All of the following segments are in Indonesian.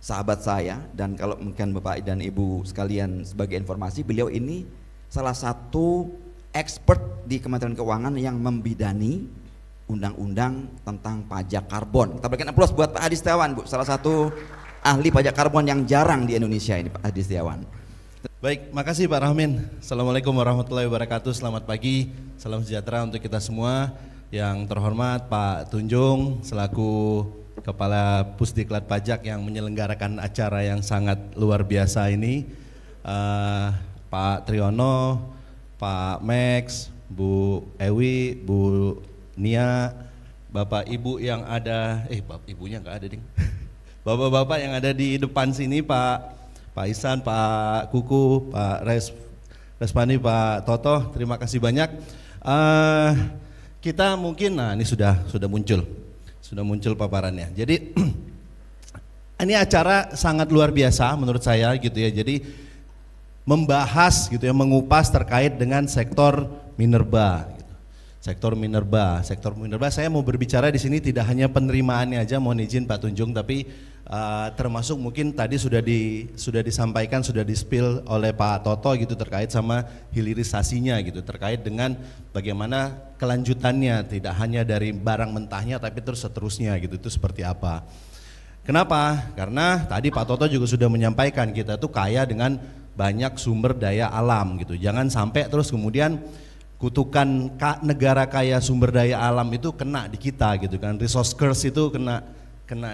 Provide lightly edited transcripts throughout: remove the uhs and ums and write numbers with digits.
sahabat saya, dan kalau mungkin Bapak dan Ibu sekalian sebagai informasi, beliau ini salah satu expert di Kementerian Keuangan yang membidani undang-undang tentang pajak karbon. Kita berikan aplaus buat Pak Hadi Setiawan, Bu, salah satu ahli pajak karbon yang jarang di Indonesia ini, Pak Hadi Setiawan. Baik, makasih Pak Rahmin. Assalamualaikum warahmatullahi wabarakatuh. Selamat pagi, salam sejahtera untuk kita semua. Yang terhormat Pak Tunjung selaku Kepala Pusdiklat Pajak yang menyelenggarakan acara yang sangat luar biasa ini, Pak Triyono, Pak Max, Bu Ewi, Bu Nia, Bapak Ibu yang ada, Bapak Ibunya nggak ada ding. Bapak-bapak yang ada di depan sini, Pak Isan, Pak Kuku, Pak Respani, Pak Toto, terima kasih banyak. Kita mungkin, nah ini sudah muncul paparannya. Jadi ini acara sangat luar biasa menurut saya gitu ya. Jadi membahas gitu ya, mengupas terkait dengan sektor minerba. Gitu. Sektor minerba saya mau berbicara di sini tidak hanya penerimaannya aja, mohon izin Pak Tunjung, tapi termasuk mungkin tadi sudah disampaikan, sudah di-spill oleh Pak Toto gitu terkait sama hilirisasinya gitu, terkait dengan bagaimana kelanjutannya, tidak hanya dari barang mentahnya tapi terus seterusnya gitu, itu seperti apa. Kenapa? Karena tadi Pak Toto juga sudah menyampaikan kita tuh kaya dengan banyak sumber daya alam gitu. Jangan sampai terus kemudian kutukan negara kaya sumber daya alam itu kena di kita gitu kan, resource curse itu kena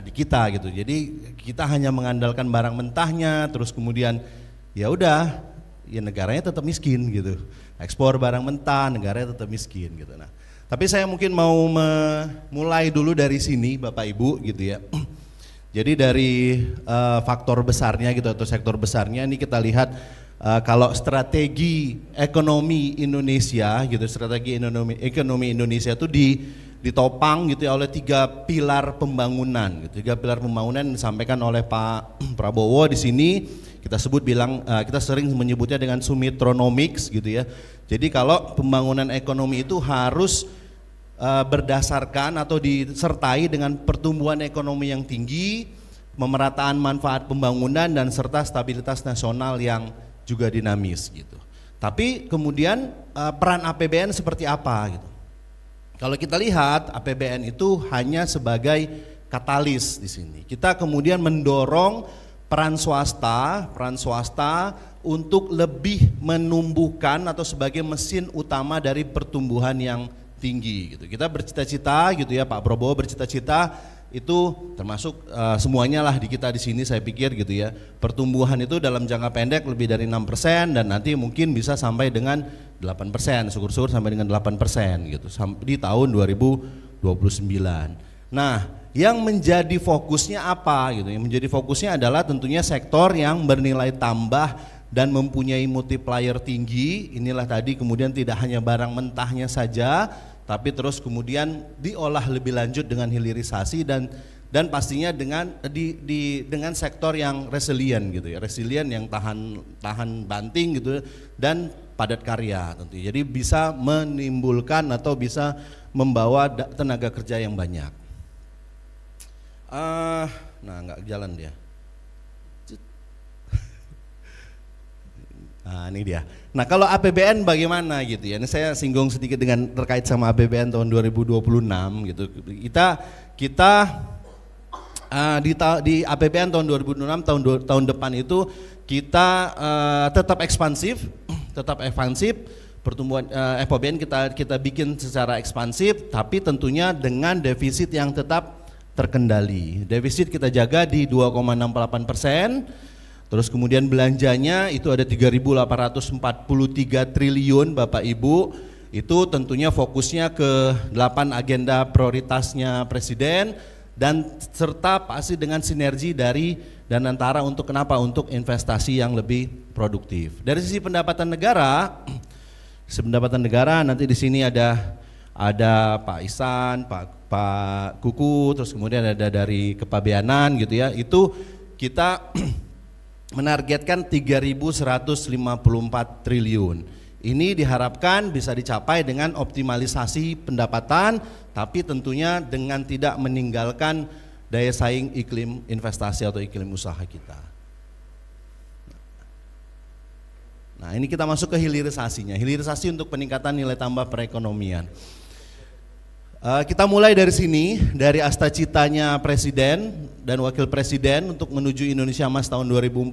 di kita gitu. Jadi kita hanya mengandalkan barang mentahnya, terus kemudian ya udah, ya negaranya tetap miskin gitu. Ekspor barang mentah, negaranya tetap miskin gitu. Nah, tapi saya mungkin mau mulai dulu dari sini Bapak Ibu gitu ya. Jadi dari faktor besarnya gitu atau sektor besarnya ini kita lihat kalau strategi ekonomi Indonesia gitu, strategi ekonomi Indonesia itu ditopang gitu ya oleh 3 pilar pembangunan gitu. 3 pilar pembangunan yang disampaikan oleh Pak Prabowo di sini kita kita sering menyebutnya dengan Sumitronomics gitu ya. Jadi kalau pembangunan ekonomi itu harus berdasarkan atau disertai dengan pertumbuhan ekonomi yang tinggi, pemerataan manfaat pembangunan dan serta stabilitas nasional yang juga dinamis gitu. Tapi kemudian peran APBN seperti apa gitu. Kalau kita lihat APBN itu hanya sebagai katalis di sini. Kita kemudian mendorong peran swasta untuk lebih menumbuhkan atau sebagai mesin utama dari pertumbuhan yang tinggi gitu. Kita bercita-cita gitu ya, Pak Prabowo bercita-cita itu termasuk semuanya lah di kita di sini saya pikir gitu ya. Pertumbuhan itu dalam jangka pendek lebih dari 6% dan nanti mungkin bisa sampai dengan 8%, syukur-syukur sampai dengan 8% gitu di tahun 2029. Nah, yang menjadi fokusnya apa gitu? Yang menjadi fokusnya adalah tentunya sektor yang bernilai tambah dan mempunyai multiplier tinggi. Inilah tadi kemudian tidak hanya barang mentahnya saja, tapi terus kemudian diolah lebih lanjut dengan hilirisasi dan pastinya dengan sektor yang resilient gitu ya, resilient yang tahan banting gitu dan padat karya tentu. Jadi bisa menimbulkan atau bisa membawa tenaga kerja yang banyak. Nah nggak jalan dia. Nah ini dia. Nah kalau APBN bagaimana gitu ya, ini saya singgung sedikit dengan terkait sama APBN tahun 2026 gitu. Kita di APBN tahun 2026 tahun depan itu kita tetap ekspansif, pertumbuhan APBN kita bikin secara ekspansif, tapi tentunya dengan defisit yang tetap terkendali. Defisit kita jaga di 2,68%. Terus kemudian belanjanya itu ada 3.843 triliun Bapak Ibu. Itu tentunya fokusnya ke 8 agenda prioritasnya Presiden dan serta pasti dengan sinergi dari dan antara untuk kenapa? Untuk investasi yang lebih produktif. Dari sisi pendapatan negara nanti di sini ada Pak Isan, Pak Kuku, terus kemudian ada dari Kepabeanan gitu ya. Itu kita menargetkan 3.154 triliun. Ini diharapkan bisa dicapai dengan optimalisasi pendapatan, tapi tentunya dengan tidak meninggalkan daya saing iklim investasi atau iklim usaha kita. Nah, ini kita masuk ke hilirisasinya. Hilirisasi untuk peningkatan nilai tambah perekonomian. Kita mulai dari sini, dari asta-citanya Presiden dan Wakil Presiden untuk menuju Indonesia Emas tahun 2045.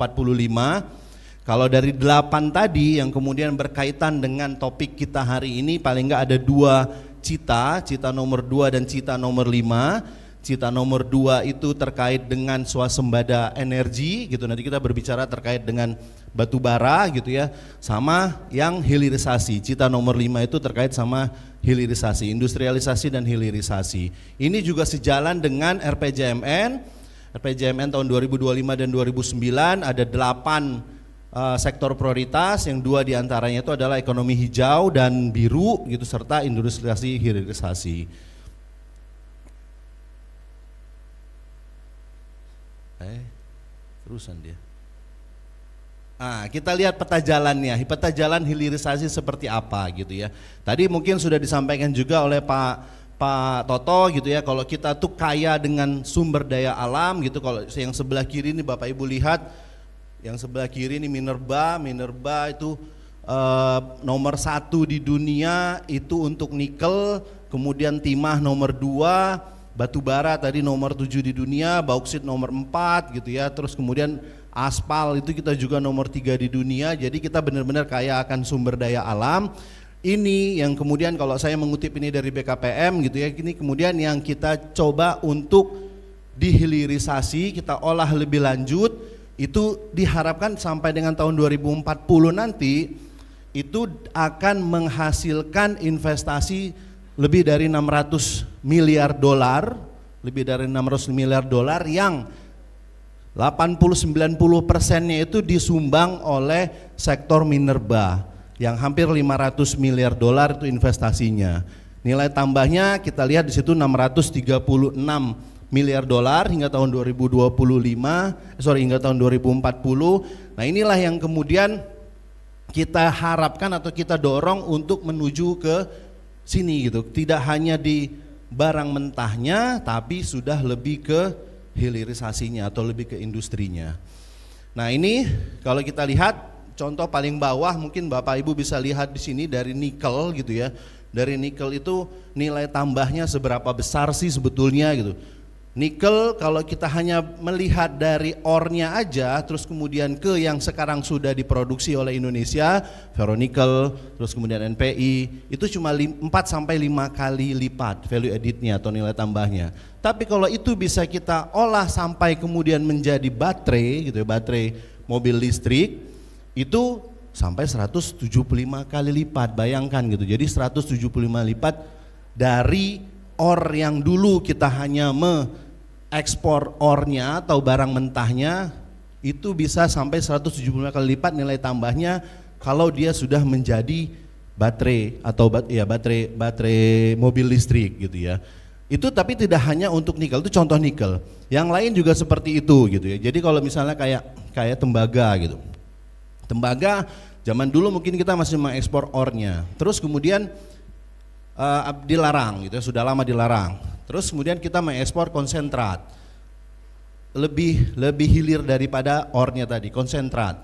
Kalau dari 8 tadi yang kemudian berkaitan dengan topik kita hari ini, paling enggak ada 2 cita, cita nomor 2 dan cita nomor 5. Cita nomor 2 itu terkait dengan swasembada energi gitu, nanti kita berbicara terkait dengan batu bara gitu ya, sama yang hilirisasi. Cita nomor 5 itu terkait sama hilirisasi, industrialisasi dan hilirisasi. Ini juga sejalan dengan RPJMN tahun 2025 dan 2009, ada 8 sektor prioritas, yang 2 diantaranya itu adalah ekonomi hijau dan biru gitu, serta industrialisasi hilirisasi. Terusan dia. Kita lihat peta jalannya, peta jalan hilirisasi seperti apa gitu ya. Tadi mungkin sudah disampaikan juga oleh Pak Toto gitu ya, kalau kita tuh kaya dengan sumber daya alam gitu. Kalau yang sebelah kiri ini Bapak Ibu lihat, yang sebelah kiri ini Minerba itu nomor 1 di dunia itu untuk nikel, kemudian timah nomor 2, batu bara tadi nomor 7 di dunia, bauksit nomor 4 gitu ya, terus kemudian aspal itu kita juga nomor 3 di dunia. Jadi kita benar-benar kaya akan sumber daya alam. Ini yang kemudian kalau saya mengutip ini dari BKPM gitu ya, ini kemudian yang kita coba untuk dihilirisasi, kita olah lebih lanjut, itu diharapkan sampai dengan tahun 2040 nanti itu akan menghasilkan investasi lebih dari 600 miliar dolar, yang 80-90%-nya itu disumbang oleh sektor minerba, yang hampir 500 miliar dolar itu investasinya. Nilai tambahnya kita lihat di situ 636 miliar dolar hingga tahun 2040. Nah, inilah yang kemudian kita harapkan atau kita dorong untuk menuju ke sini gitu, tidak hanya di barang mentahnya tapi sudah lebih ke hilirisasinya atau lebih ke industrinya. Nah, ini kalau kita lihat contoh paling bawah, mungkin Bapak Ibu bisa lihat di sini dari nikel gitu ya. Dari nikel itu nilai tambahnya seberapa besar sih sebetulnya gitu. Nikel kalau kita hanya melihat dari ore-nya aja, terus kemudian ke yang sekarang sudah diproduksi oleh Indonesia, ferronikel, terus kemudian NPI, itu cuma 4-5 kali lipat value added-nya atau nilai tambahnya. Tapi kalau itu bisa kita olah sampai kemudian menjadi baterai gitu ya, baterai mobil listrik, itu sampai 175 kali lipat, bayangkan gitu. Jadi 175 lipat dari ore yang dulu kita hanya ekspor ore-nya atau barang mentahnya, itu bisa sampai 175 kali lipat nilai tambahnya kalau dia sudah menjadi baterai atau baterai mobil listrik gitu ya. Itu tapi tidak hanya untuk nikel, itu contoh nikel. Yang lain juga seperti itu gitu ya. Jadi kalau misalnya kayak tembaga gitu. Tembaga zaman dulu mungkin kita masih mengekspor ore-nya. Terus kemudian dilarang gitu ya, sudah lama dilarang. Terus kemudian kita mengekspor konsentrat, lebih hilir daripada ore-nya tadi, konsentrat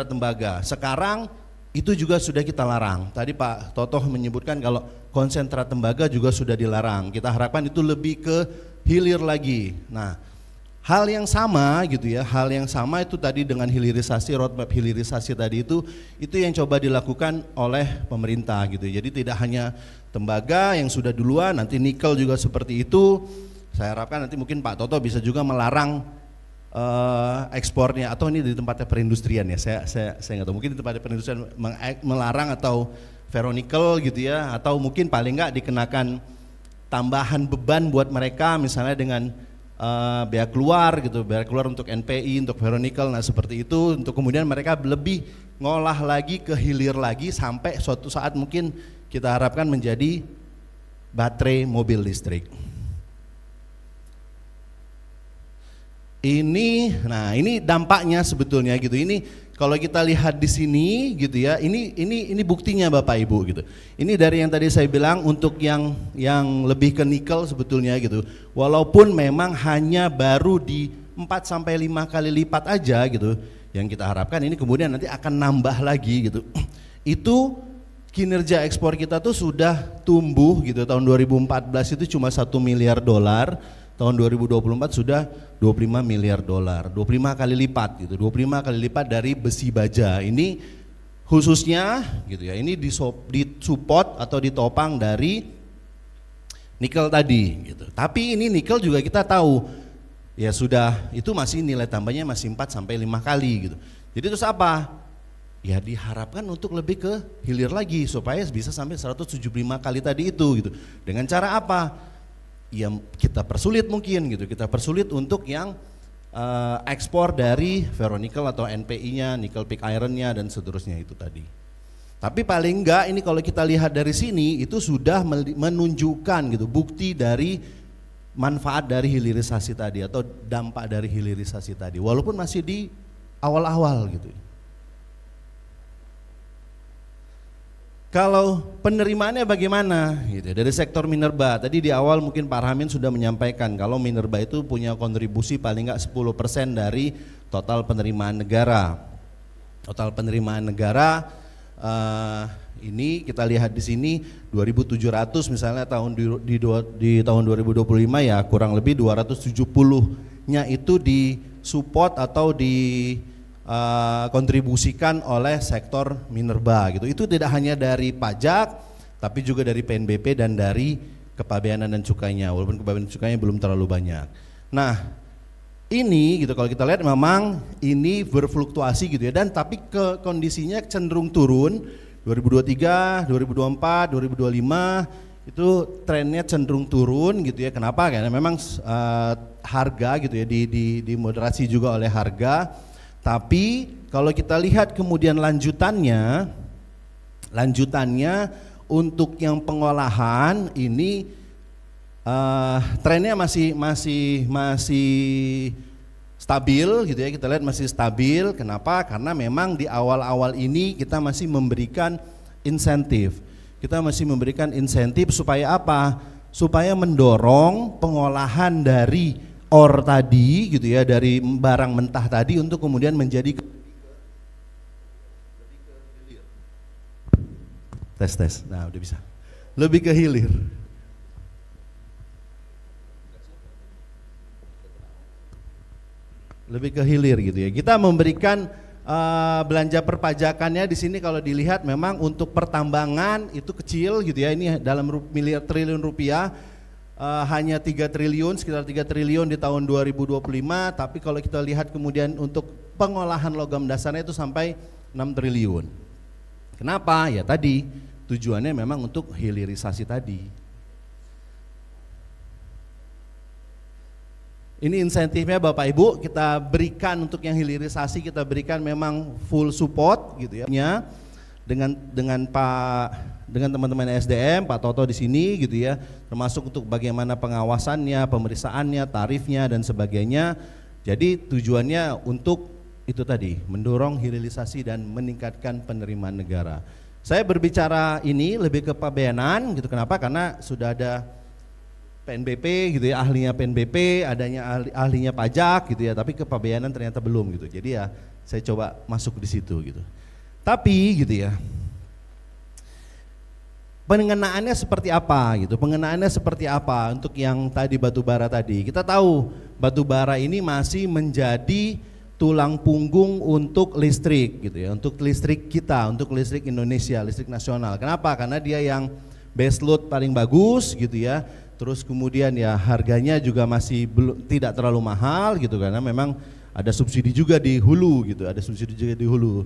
tembaga. Sekarang itu juga sudah kita larang. Tadi Pak Toto menyebutkan kalau konsentrat tembaga juga sudah dilarang. Kita harapkan itu lebih ke hilir lagi. Nah, hal yang sama gitu ya, hal yang sama itu tadi dengan hilirisasi, roadmap hilirisasi tadi itu yang coba dilakukan oleh pemerintah gitu. Jadi tidak hanya tembaga yang sudah duluan, nanti nikel juga seperti itu. Saya harapkan nanti mungkin Pak Toto bisa juga melarang ekspornya, atau ini di tempatnya perindustrian ya, saya nggak tahu, mungkin di tempatnya perindustrian melarang atau ferronikel gitu ya, atau mungkin paling nggak dikenakan tambahan beban buat mereka misalnya dengan biaya keluar gitu, biaya keluar untuk NPI, untuk ferronikel, nah seperti itu, untuk kemudian mereka lebih ngolah lagi ke hilir lagi sampai suatu saat mungkin kita harapkan menjadi baterai mobil listrik. Ini dampaknya sebetulnya gitu. Ini kalau kita lihat di sini gitu ya, ini buktinya Bapak Ibu gitu. Ini dari yang tadi saya bilang untuk yang lebih ke nikel sebetulnya gitu. Walaupun memang hanya baru di 4 sampai 5 kali lipat aja gitu. Yang kita harapkan ini kemudian nanti akan nambah lagi gitu. Itu kinerja ekspor kita tuh sudah tumbuh gitu. Tahun 2014 itu cuma 1 miliar dolar. Tahun 2024 sudah 25 miliar dolar, 25 kali lipat gitu, 25 kali lipat dari besi baja. Ini khususnya gitu ya, ini disupport atau ditopang dari nikel tadi gitu. Tapi ini nikel juga kita tahu ya sudah itu masih nilai tambahnya masih 4 sampai 5 kali gitu. Jadi terus apa? Ya diharapkan untuk lebih ke hilir lagi supaya bisa sampai 175 kali tadi itu gitu. Dengan cara apa? Ya kita persulit mungkin gitu, kita persulit untuk yang ekspor dari ferronikel atau NPI-nya, nickel pig iron-nya dan seterusnya itu tadi. Tapi paling enggak ini kalau kita lihat dari sini itu sudah menunjukkan gitu bukti dari manfaat dari hilirisasi tadi atau dampak dari hilirisasi tadi walaupun masih di awal-awal gitu. Kalau penerimaannya bagaimana gitu dari sektor minerba, tadi di awal mungkin Pak Ramin sudah menyampaikan kalau minerba itu punya kontribusi paling enggak 10% dari total penerimaan negara. Total penerimaan negara ini kita lihat di sini 2.700 misalnya di tahun 2025 ya kurang lebih 270-nya itu disupport atau kontribusikan oleh sektor minerba gitu. Itu tidak hanya dari pajak tapi juga dari PNBP dan dari kepabeanan dan cukainya, walaupun kepabeanan dan cukainya belum terlalu banyak. Nah ini gitu kalau kita lihat memang ini berfluktuasi gitu ya, dan tapi kondisinya cenderung turun 2023, 2024, 2025 itu trennya cenderung turun gitu ya. Kenapa? Karena memang harga gitu ya dimoderasi juga oleh harga. Tapi kalau kita lihat kemudian lanjutannya untuk yang pengolahan ini trennya masih stabil gitu ya, kita lihat masih stabil. Kenapa? Karena memang di awal-awal ini kita masih memberikan insentif. Kita masih memberikan insentif supaya apa? Supaya mendorong pengolahan dari ore tadi gitu ya, dari barang mentah tadi untuk kemudian menjadi tes. Nah, udah bisa. Lebih ke hilir. Lebih ke hilir gitu ya. Kita memberikan belanja perpajakannya di sini kalau dilihat memang untuk pertambangan itu kecil gitu ya. Ini dalam triliun rupiah. Hanya 3 triliun, sekitar 3 triliun di tahun 2025, tapi kalau kita lihat kemudian untuk pengolahan logam dasarnya itu sampai 6 triliun. Kenapa? Ya tadi tujuannya memang untuk hilirisasi tadi. Ini insentifnya Bapak Ibu kita berikan untuk yang hilirisasi, kita berikan memang full support gitu ya. Dengan teman-teman SDM, Pak Toto di sini gitu ya, termasuk untuk bagaimana pengawasannya, pemeriksaannya, tarifnya dan sebagainya. Jadi tujuannya untuk itu tadi, mendorong hilirisasi dan meningkatkan penerimaan negara. Saya berbicara ini lebih ke pabeanan gitu. Kenapa? Karena sudah ada PNBP gitu ya, ahlinya PNBP, adanya ahlinya pajak gitu ya, tapi kepabeanan ternyata belum gitu. Jadi ya saya coba masuk di situ gitu. Tapi gitu ya, pengenaannya seperti apa gitu, pengenaannya seperti apa untuk yang tadi batu bara tadi. Kita tahu batu bara ini masih menjadi tulang punggung untuk listrik gitu ya, untuk listrik kita, untuk listrik Indonesia, listrik nasional. Kenapa? Karena dia yang base load paling bagus gitu ya. Terus kemudian ya harganya juga masih tidak terlalu mahal gitu, karena memang ada subsidi juga di hulu gitu, ada subsidi juga di hulu.